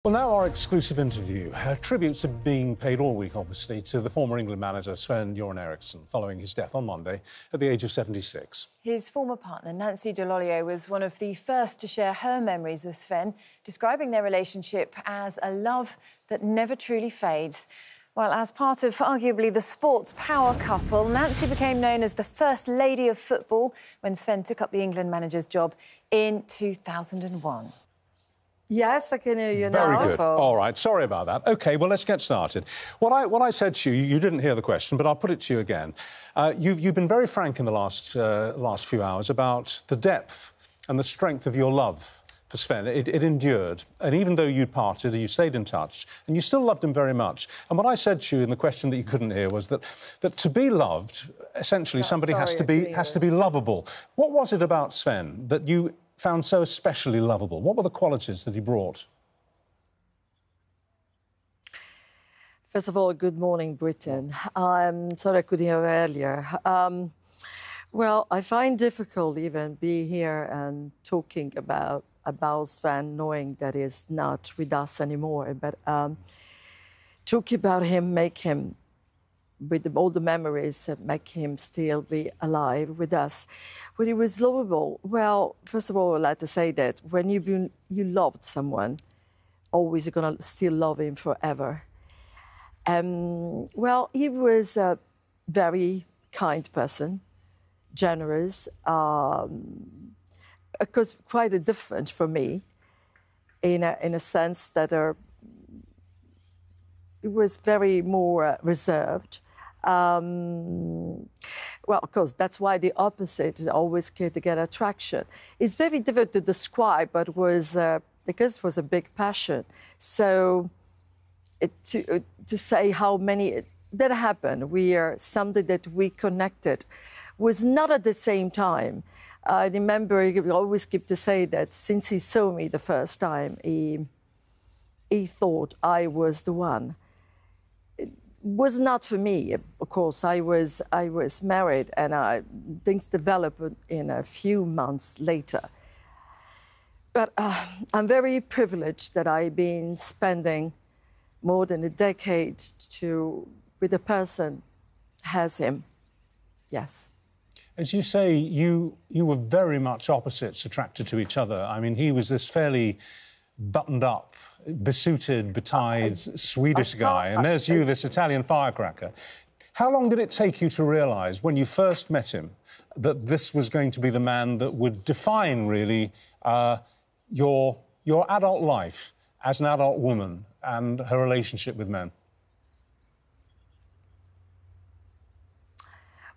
Well, now our exclusive interview. Tributes are being paid all week, obviously, to the former England manager Sven-Göran Eriksson, following his death on Monday at the age of 76. His former partner, Nancy Dell'olio, was one of the first to share her memories of Sven, describing their relationship as a love that never truly fades. Well, as part of arguably the sport's power couple, Nancy became known as the First Lady of Football when Sven took up the England manager's job in 2001. Yes, I can hear you now. Very good. All right, sorry about that. OK, well, let's get started. What I said to you, you didn't hear the question, but I'll put it to you again. You've been very frank in the last few hours about the depth and the strength of your love for Sven. It endured, and even though you'd parted, you stayed in touch, and you still loved him very much. And what I said to you in the question that you couldn't hear was that to be loved, essentially, somebody has to be lovable. What was it about Sven that you found so especially lovable? What were the qualities that he brought? First of all, good morning, Britain. I'm sorry I couldn't hear earlier. Well, I find difficult even being here and talking about Sven, knowing that he's not with us anymore. But talking about him, make him, with all the memories that make him still be alive with us. When he was lovable, well, first of all, I'd like to say that when you loved someone, always you're going to still love him forever. Well, he was a very kind person, generous, because quite different from me, in a sense that he was very more reserved. Well, of course, that's why the opposite always get attraction. It's very difficult to describe, but because it was a big passion. So to say how many that happened, something that we connected was not at the same time. I remember he always kept to say that since he saw me the first time, he thought I was the one. Was not for me, of course. I was married, and things developed in a few months later. But I'm very privileged that I've been spending more than a decade with a person as him. Yes. As you say, you were very much opposites, attracted to each other. I mean, he was this fairly buttoned up, besuited, betied Swedish guy, and there's you, this Italian firecracker. How long did it take you to realise, when you first met him, that this was going to be the man that would define, really, your adult life as an adult woman and her relationship with men?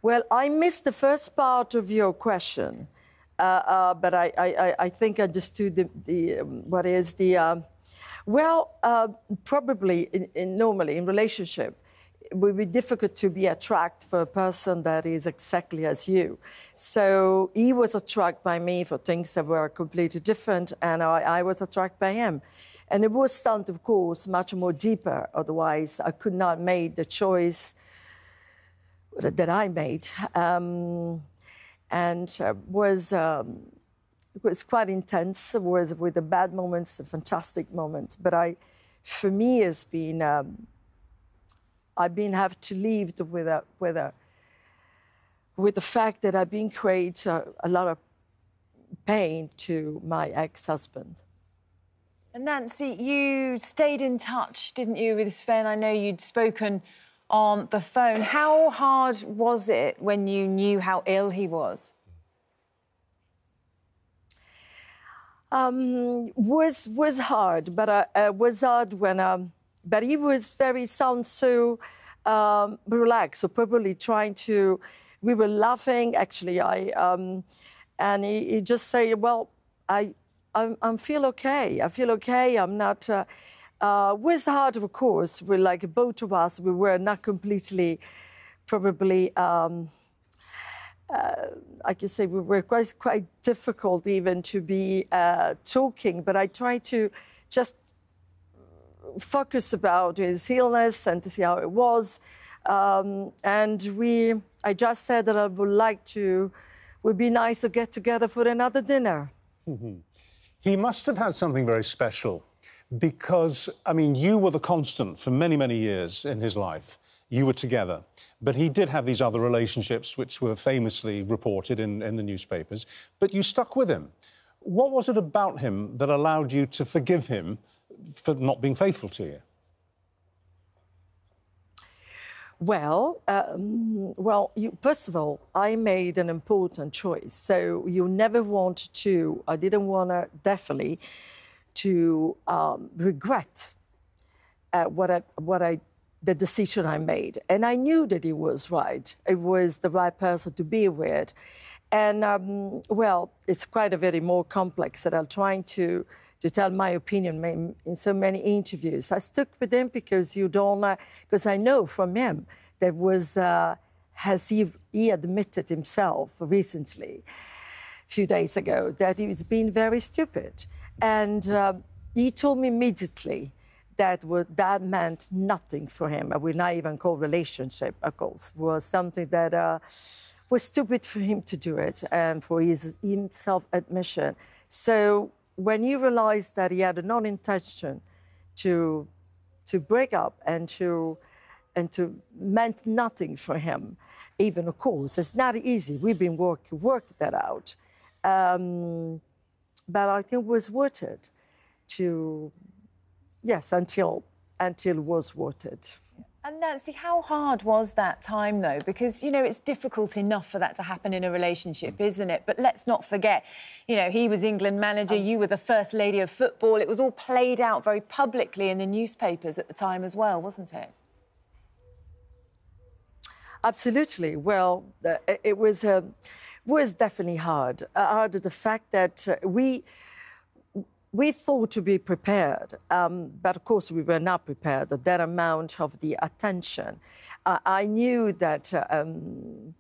Well, I missed the first part of your question, but I think I understood what is the... probably normally in relationship, it would be difficult to be attracted for a person that is exactly as you. So he was attracted by me for things that were completely different, and I was attracted by him. And it was something, of course, much more deeper. Otherwise, I could not make the choice that I made. It was quite intense. It was with the bad moments, the fantastic moments. But for me, it's been I've been have to live with the fact that I've been create a lot of pain to my ex-husband. And Nancy, you stayed in touch, didn't you, with Sven? I know you'd spoken on the phone. How hard was it when you knew how ill he was? Was hard, but was hard when. But he was so relaxed. So probably trying to. We were laughing actually. And he just say, "Well, I feel okay. I feel okay. I'm not." Was hard, of course. We're like both of us. We were not completely, probably. I can say we were quite difficult even to be talking, but I tried to just focus about his illness and to see how it was. I just said that I would be nice to get together for another dinner. He must have had something very special Because, I mean, you were the constant for many, many years in his life. You were together. But he did have these other relationships which were famously reported in the newspapers. But you stuck with him. What was it about him that allowed you to forgive him for not being faithful to you? Well, first of all, I made an important choice. So you never want to, I didn't want to, definitely, to regret the decision I made. And I knew that it was right. It was the right person to be with. And, well, it's quite a very more complex that I'm trying to tell my opinion in so many interviews. I stuck with him because because I know from him that was, he admitted himself recently, a few days ago, that he's been very stupid. And he told me immediately that meant nothing for him. I will not even call relationship, of course, was something that was stupid for him to do it and for his self-admission. So when you realize that he had a non-intention to break up and to meant nothing for him, even of course, it's not easy. We've been worked that out. But I think it was worth it until it was worth it. And Nancy, how hard was that time, though? Because, you know, it's difficult enough for that to happen in a relationship, isn't it? But let's not forget, you know, he was England manager, you were the First Lady of football. It was all played out very publicly in the newspapers at the time as well, wasn't it? Absolutely. Well, it was definitely hard. The fact that we thought to be prepared, but of course we were not prepared. That amount of the attention. I knew that to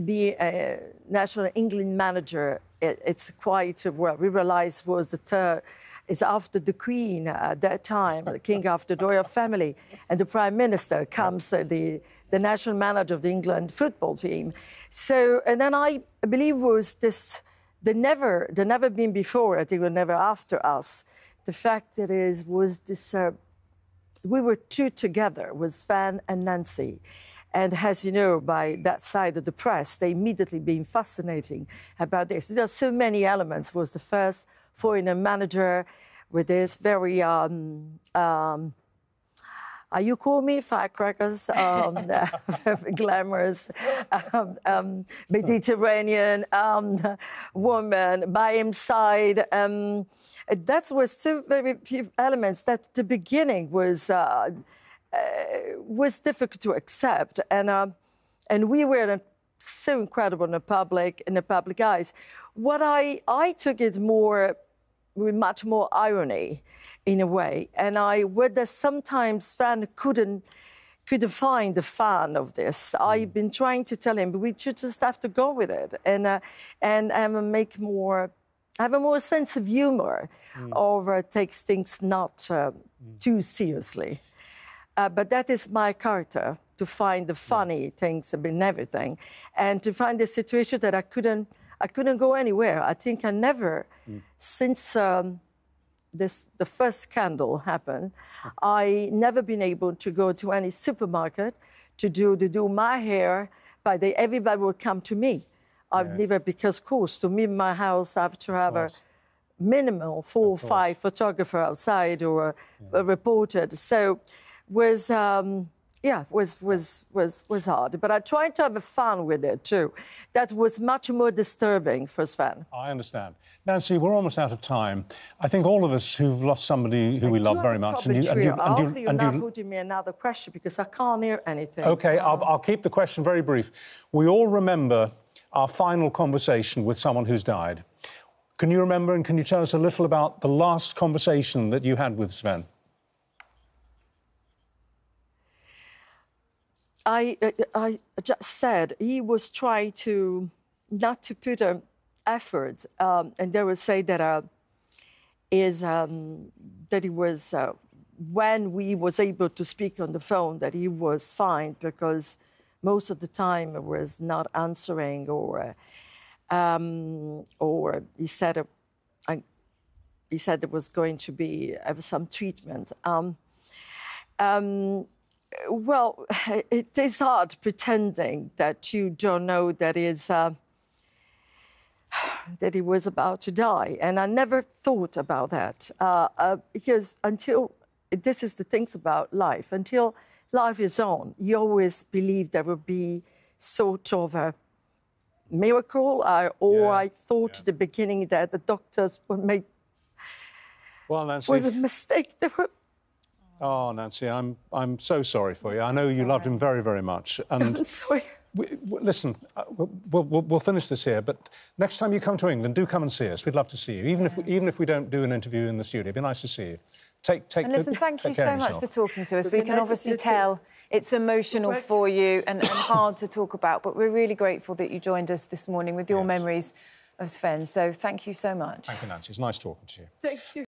be a national England manager, it's quite, well, we realized was the third, it's after the Queen at that time, the King after the royal family, and the Prime Minister comes the national manager of the England football team. So, and then I believe was this, the never been before, I think, never after us. The fact that was this, we were two together, was Sven and Nancy. And as you know, by that side of the press, they immediately been fascinating about this. There are so many elements. Was the first foreigner manager with this very, you call me firecrackers, very glamorous, Mediterranean woman by his side. That was so very few elements that the beginning was difficult to accept, and we were so incredible in the public eyes. What I took it more with much more irony, in a way, and sometimes Sven couldn't find the fun of this. I've been trying to tell him, but we should just have to go with it and have a more sense of humor, or takes things not too seriously. But that is my character, to find the funny things in everything, and to find a situation that I couldn't go anywhere. I think I never, since the first scandal happened, I never been able to go to any supermarket to do my hair. But everybody would come to me. I've never, because of course, to me in my house, I have to have a minimal 4 or 5 photographers outside or a reporter. So was hard, but I tried to have fun with it too. That was much more disturbing for Sven. I understand. Nancy, we're almost out of time. I think all of us who've lost somebody who we love very much. I hope you're not putting me another question because I can't hear anything. OK, I'll keep the question very brief. We all remember our final conversation with someone who's died. Can you remember, and can you tell us a little about the last conversation that you had with Sven? I just said he was trying not to put effort, and they would say that that he was when we was able to speak on the phone that he was fine, because most of the time it was not answering, or he said he said there was going to be some treatment. Well, it is hard pretending that you don't know that that he was about to die. And I never thought about that because until, this is the things about life, until life is on, you always believe there will be sort of a miracle, or I thought at the beginning that the doctors would make was a mistake. They were... Oh, Nancy, I'm so sorry for you. I know you loved him very, very much. And I'm sorry. Listen, we'll finish this here, but next time you come to England, do come and see us. We'd love to see you, even if we don't do an interview in the studio. It'd be nice to see you. And listen, thank you so much for talking to us. We can obviously tell it's emotional for you and hard to talk about, but we're really grateful that you joined us this morning with your memories of Sven. So thank you so much. Thank you, Nancy. It's nice talking to you. Thank you.